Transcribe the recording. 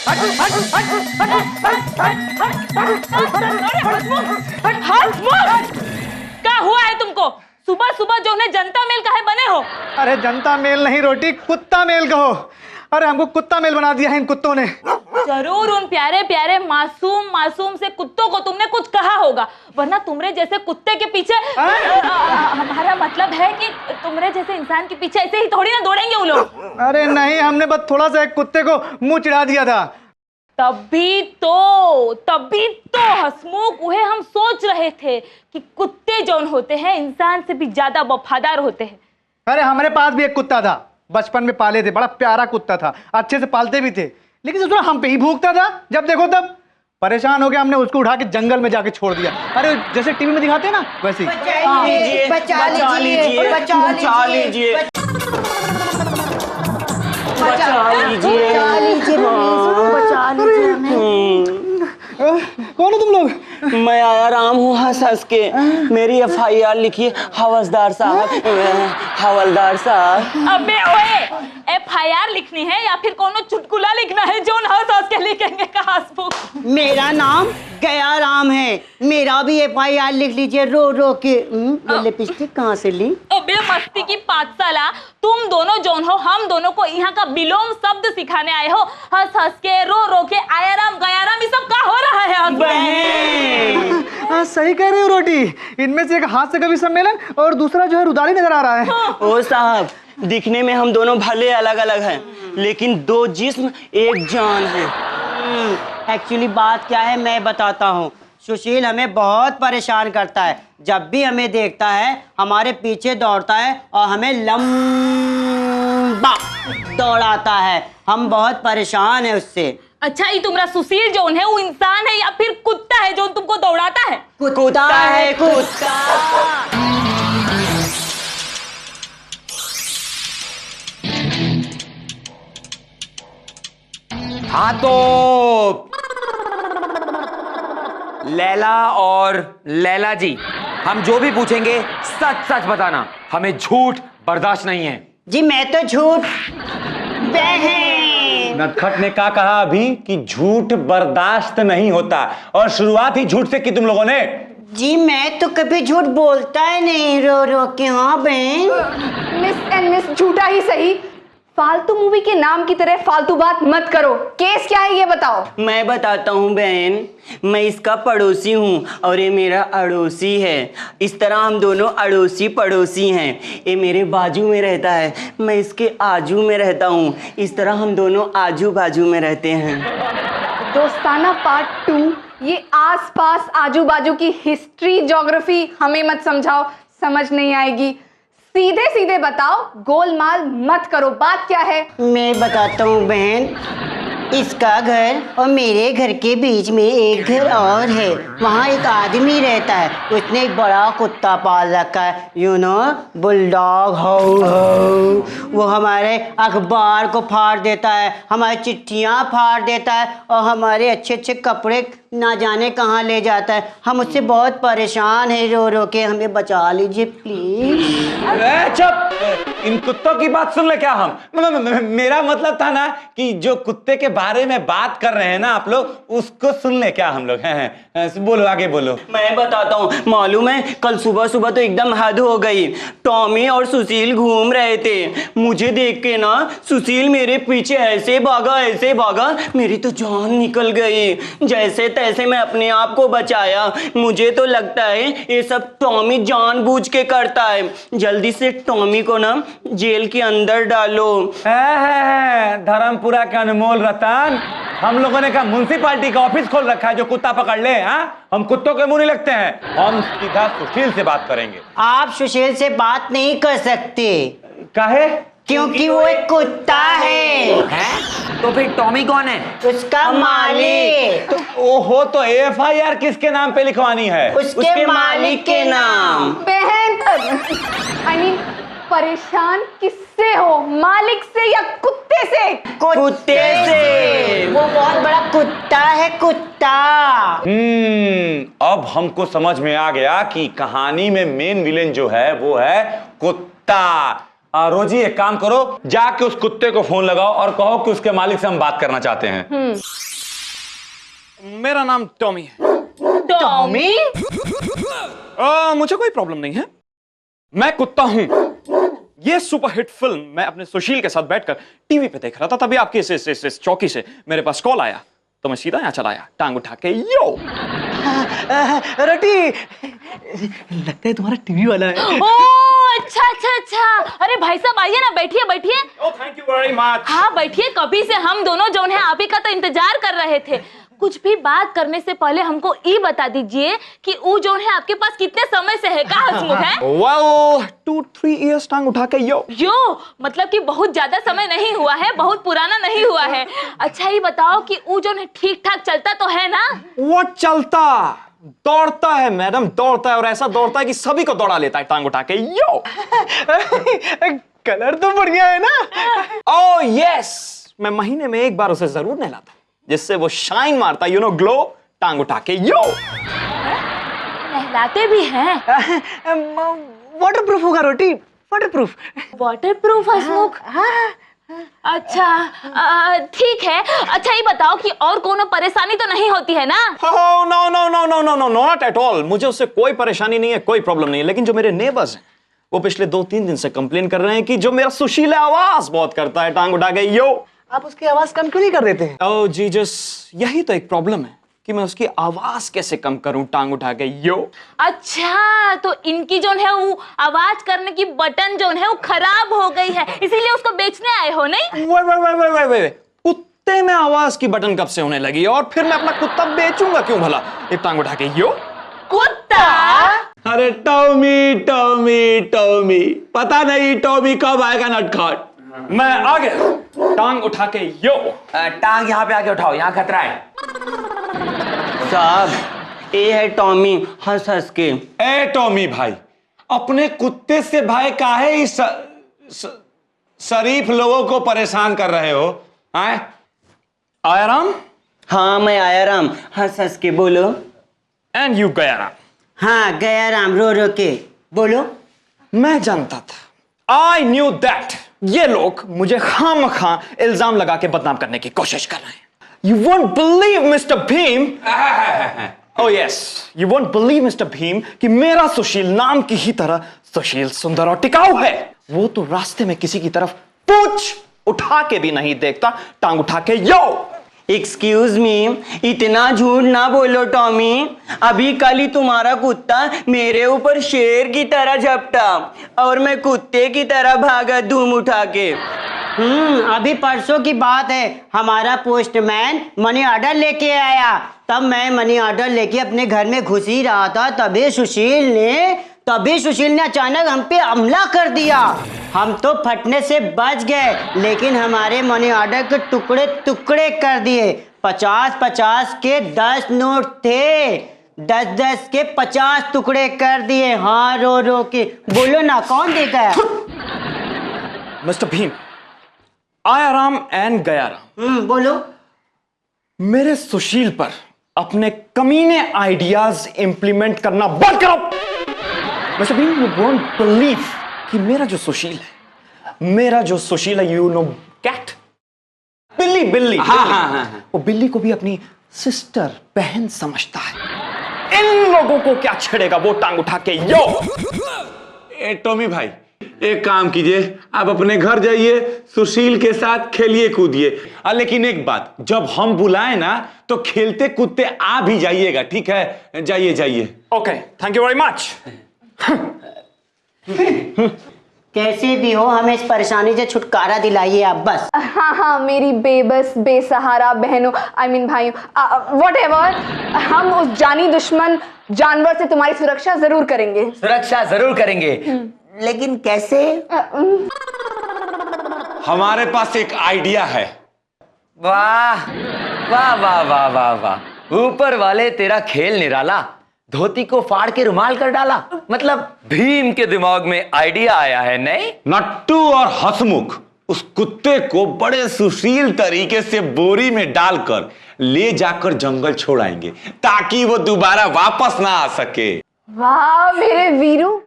क्या हुआ है तुमको? सुबह सुबह जो है जनता मेल काहे बने हो? अरे जनता मेल नहीं रोटी, कुत्ता मेल कहो। अरे हमको कुत्ता मेल बना दिया है इन कुत्तों ने। जरूर उन प्यारे प्यारे मासूम से कुत्तों को तुमने कुछ कहा होगा, वरना तुम्हारे जैसे कुत्ते के पीछे हमारा मतलब है कि तुम्हारे जैसे इंसान के पीछे ऐसे ही थोड़ी ना दौड़ेंगे वो लोग। अरे नहीं, हमने बस थोड़ा सा एक कुत्ते को मुंह चिढ़ा दिया था। तभी तो हसमुख, वह हम सोच रहे थे कि कुत्ते जौन होते हैं इंसान से भी ज्यादा वफादार होते हैं। अरे हमारे पास भी एक कुत्ता था, बचपन में पाले थे, बड़ा प्यारा कुत्ता था, अच्छे से पालते भी थे, लेकिन उसने हम पे ही भूखता था। जब देखो तब परेशान हो गया, हमने उसको उठा के जंगल में जाके छोड़ दिया। अरे जैसे टीवी में दिखाते हैं ना वैसे ही। बचा लीजिए। कौन हो तुम लोग? मैं आया राम हूँ हंस हंस के। मेरी FIR लिखिए हवलदार साहब। हवलदार साहब। अबे ओए, FIR लिखनी है या फिर कोनो चुटकुला लिखना है जो हंस हंस के लिखेंगे का हंसमुख? मेरा नाम गया राम है, मेरा भी FIR लिख लीजिए रो रो के। लिपस्टिक कहाँ से ली? अबे मस्ती की पाठशाला, तुम दोनों जौन हो, हम दोनों को यहाँ का विलोम शब्द सिखाने आए हो। हंस हंस के, रो रो के, आयाराम गयाराम, ये सब क्या हो रहा है? हाँ सही कह रहे हो रोटी, इनमें से एक हाथ से कवि सम्मेलन और दूसरा जो है रुदाली नजर आ रहा है। ओ साहब, दिखने में हम दोनों भले अलग अलग हैं, लेकिन दो जिस्म एक जान है। एक्चुअली बात क्या है मैं बताता हूँ। सुशील हमें बहुत परेशान करता है, जब भी हमें देखता है हमारे पीछे दौड़ता है और हमें लंबा दौड़ाता है। हम बहुत परेशान है उससे। अच्छा, ये तुम्हारा सुशील जौन है वो इंसान है या फिर कुत्ता है जो तुमको दौड़ाता है? कुत्ता है कुत्ता। हाँ तो लैला और लैला जी, हम जो भी पूछेंगे सच सच बताना, हमें झूठ बर्दाश्त नहीं है। जी मैं तो झूठ। बहन नटखट ने क्या कहा अभी कि झूठ बर्दाश्त नहीं होता, और शुरुआत ही झूठ से की तुम लोगों ने। जी मैं तो कभी झूठ बोलता है नहीं रो रो के। हाँ बहन। मिस एंड मिस झूठा ही सही, फालतू मूवी के नाम की तरह फालतू बात मत करो। केस क्या है ये बताओ। मैं बताता हूँ बहन, मैं इसका पड़ोसी हूँ और ये मेरा अड़ोसी है। इस तरह हम दोनों अड़ोसी पड़ोसी हैं। ये मेरे बाजू में रहता है, मैं इसके आजू में रहता हूँ। इस तरह हम दोनों आजू बाजू में रहते हैं। दोस्ताना पार्ट 2, ये आस पास आजू बाजू की हिस्ट्री ज्योग्राफी हमें मत समझाओ, समझ नहीं आएगी। सीधे सीधे बताओ, गोलमाल मत करो। बात क्या है? मैं बताता हूँ बहन, इसका घर और मेरे घर के बीच में एक घर और है। वहाँ एक आदमी रहता है, उसने एक बड़ा कुत्ता पाल रखा है, you know bulldog. How how. वो हमारे अखबार को फाड़ देता है, हमारी चिट्ठियाँ फाड़ देता है और हमारे अच्छे अच्छे कपड़े ना जाने कहाँ ले जाता है। हम उससे बहुत परेशान हैं रो रो के, हमें बचा लीजिए प्लीज। चुप, इन कुत्तों की बात सुन ले क्या हम? मेरा मतलब था ना कि जो कुत्ते के बारे में बात कर रहे हैं ना आप लोग, उसको सुन ले क्या हम लोग। हैं बोलो, आगे बोलो। मैं बताता हूँ, मालूम है कल सुबह सुबह तो एकदम हद हो गई। टॉमी और सुशील घूम रहे थे, मुझे देख के ना सुशील मेरे पीछे ऐसे भागा, मेरी तो जान निकल गई। जैसे तैसे मैं अपने आप को बचाया। मुझे तो लगता है ये सब टॉमी जानबूझ के करता है। जल्दी से टॉमी को ना जेल के अंदर डालो। धर्मपुरा के अनमोल रतन, हम लोगों ने कहा म्युनिसिपालिटी का ऑफिस खोल रखा है जो कुत्ता पकड़ ले। हम कुत्तों के मुंह नहीं लगते हैं, हम सीधा सुशील से बात करेंगे। आप सुशील से बात नहीं कर सकते। काहे? क्योंकि वो एक कुत्ता है। तो फिर टॉमी कौन है? उसका मालिक। ओहो, तो FIR किसके नाम पे लिखवानी है? उसके मालिक के नाम। बहन, आई मीन परेशान किससे हो, मालिक से या कुत्ते से? कुत्ते से। वो बहुत बड़ा कुत्ता है, कुत्ता। अब हमको समझ में आ गया कि कहानी में मेन विलेन जो है वो है कुत्ता। रोजी एक काम करो, जाके उस कुत्ते को फोन लगाओ और कहो कि उसके मालिक से हम बात करना चाहते हैं। मेरा नाम टॉमी है। टॉमी? मुझे कोई प्रॉब्लम नहीं है, मैं कुत्ता हूं। ये सुपरहिट फिल्म मैं अपने सुशील के साथ बैठकर टीवी पे देख रहा था, तभी आपकी इस चौकी से मेरे पास कॉल आया, तो मैं सीधा यहाँ चला आया, टांग उठा के। यो रोटी, लगता है तुम्हारा टीवी वाला है। ओह अच्छा अच्छा अच्छा। अरे भाई साहब आइए ना, बैठिए बैठिए। Oh thank you very much. हाँ बैठिए, कभी से हम दोनों जो है आप ही का तो इंतजार कर रहे थे। कुछ भी बात करने से पहले हमको ये बता दीजिए कि वो जो है आपके पास कितने समय से है, कहाँ हंसमुख है? Well, 2-3 years टांग उठा के यो। यो मतलब कि बहुत ज्यादा समय नहीं हुआ है, बहुत पुराना नहीं हुआ है। अच्छा ये बताओ कि वो जो है ठीक ठाक चलता तो है ना? वो चलता दौड़ता है मैडम, दौड़ता है, और ऐसा दौड़ता है कि सभी को दौड़ा लेता है टांग उठा के। यो कलर तो बढ़िया है ना। ओह यस, मैं महीने में एक बार उसे जरूर नहलाता, जिससे वो शाइन मारता, यू नो, ग्लो, टांग उठा के। यो नहलाते भी हैं? वाटरप्रूफ होगा रोटी, वाटरप्रूफ। वाटरप्रूफ हंसमुख? अच्छा ठीक है। अच्छा ये बताओ कि और कोनो परेशानी तो नहीं होती है ना? Oh, no, no, no, no, no, no, not at all. मुझे उससे कोई परेशानी नहीं है, कोई प्रॉब्लम नहीं है। लेकिन जो मेरे नेबर्स हैं, वो पिछले 2-3 दिन से कंप्लेन कर रहे हैं कि जो मेरा सुशील आवाज बहुत करता है, टांग उठा के। यो आप उसकी आवाज कम क्यों नहीं कर देते? ओह जीसस, यही तो एक प्रॉब्लम है कि मैं उसकी आवाज कैसे कम करूं, टांग उठा के। यो अच्छा तो इनकी जो है वो आवाज करने की बटन जो है वो खराब हो गई है, इसीलिए उसको बेचने आए हो नहीं? वे कुत्ते में आवाज की बटन कब से होने लगी, और फिर मैं अपना कुत्ता बेचूंगा क्यों भला? एक टांग उठा के। यो कुत्ता? अरे टॉमी टॉमी टॉमी, पता नहीं टॉमी कब आएगा नटखट। मैं आ गया, टांग उठा के। यो टांग यहाँ पे आके उठाओ, यहाँ खतरा है। साहब ये है टॉमी, हंस हंस के। ए टॉमी भाई, अपने कुत्ते से भाई काहे इस शरीफ लोगों को परेशान कर रहे हो? आए आयाराम हाँ मैं आया राम, हंस हंस के बोलो। And you Gaya Ram. हाँ गया राम, रो रो के बोलो। मैं जानता था, आई न्यू दैट ये लोग मुझे खामखा इल्जाम लगा के बदनाम करने की कोशिश कर रहे हैं। You won't believe mister Bhim, oh yes, you won't believe mister Bhim कि मेरा सुशील नाम की ही तरह सुशील, सुंदर और टिकाऊ है। वो तो रास्ते में किसी की तरफ पूछ उठा के भी नहीं देखता, टांग उठा के। यो एक्सक्यूज मी, इतना झूठ ना बोलो टॉमी। अभी कल ही तुम्हारा कुत्ता मेरे ऊपर शेर की तरह झपटा और मैं कुत्ते की तरह भागा धूम उठा के। अभी परसों की बात है, हमारा पोस्टमैन मनी ऑर्डर लेके आया, तब मैं मनी ऑर्डर लेके अपने घर में घुस ही रहा था, तभी सुशील ने अचानक हम पे हमला कर दिया। हम तो फटने से बच गए, लेकिन हमारे मनी ऑर्डर के टुकड़े टुकड़े कर दिए। 50-50 के 10 नोट थे, 10-10 के 50 टुकड़े कर दिए। हाँ रो रो के बोलो ना, कौन देगा? मिस्टर भीम, आयाराम एंड गयाराम, बोलो। मेरे सुशील पर अपने कमीने आइडियाज इंप्लीमेंट करना बंद करो। Mister Bhim, you won't believe कि मेरा जो सुशील है, यू नो कैट, बिल्ली। हाँ। वो बिल्ली को भी अपनी सिस्टर, बहन समझता है। इन लोगों को क्या छेड़ेगा वो, टांग उठा के। यो ए टॉमी भाई, एक काम कीजिए, आप अपने घर जाइए, सुशील के साथ खेलिए कूदिए। लेकिन एक बात, जब हम बुलाए ना तो खेलते कूदते आ भी जाइएगा, ठीक है? जाइए। Okay, thank you very much. कैसे भी हो हमें इस परेशानी से छुटकारा दिलाइए आप बस। हाँ मेरी बेबस बेसहारा बहनों, आई मीन भाइयों, व्हाटएवर, हम उस जानी दुश्मन जानवर से तुम्हारी सुरक्षा जरूर करेंगे। सुरक्षा जरूर करेंगे, लेकिन कैसे? हमारे पास एक आइडिया है। वाह वाह वाह वाह वाह वाह, ऊपर वाले तेरा खेल निराला, धोती को फाड़ के रुमाल कर डाला। मतलब भीम के दिमाग में आइडिया आया है, नहीं? नट्टू और हंसमुख उस कुत्ते को बड़े सुशील तरीके से बोरी में डालकर ले जाकर जंगल छोड़ाएंगे, ताकि वो दोबारा वापस ना आ सके। वाह मेरे वीरू।